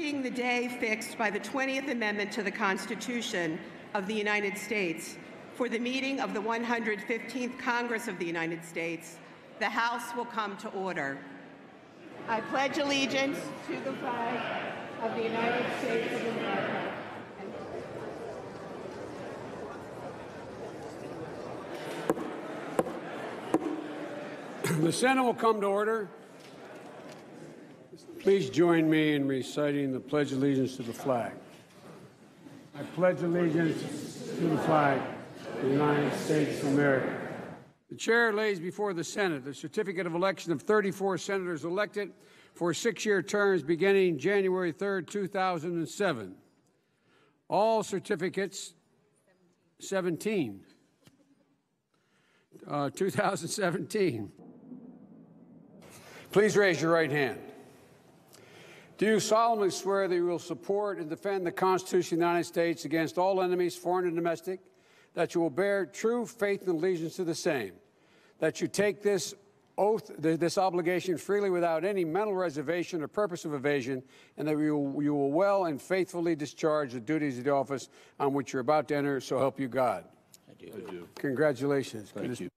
being the day fixed by the 20th Amendment to the Constitution of the United States for the meeting of the 115th Congress of the United States, the House will come to order. I pledge allegiance to the flag of the United States of America. The Senate will come to order. Please join me in reciting the Pledge of Allegiance to the flag. I pledge allegiance to the flag of the United States of America. The chair lays before the Senate the certificate of election of 34 senators elected for 6-year terms beginning January 3rd, 2007. All certificates, 2017. Please raise your right hand. Do you solemnly swear that you will support and defend the Constitution of the United States against all enemies, foreign and domestic, that you will bear true faith and allegiance to the same, that you take this oath, this obligation freely without any mental reservation or purpose of evasion, and that you will well and faithfully discharge the duties of the office on which you're about to enter, so help you God? I do. Congratulations. Thank you.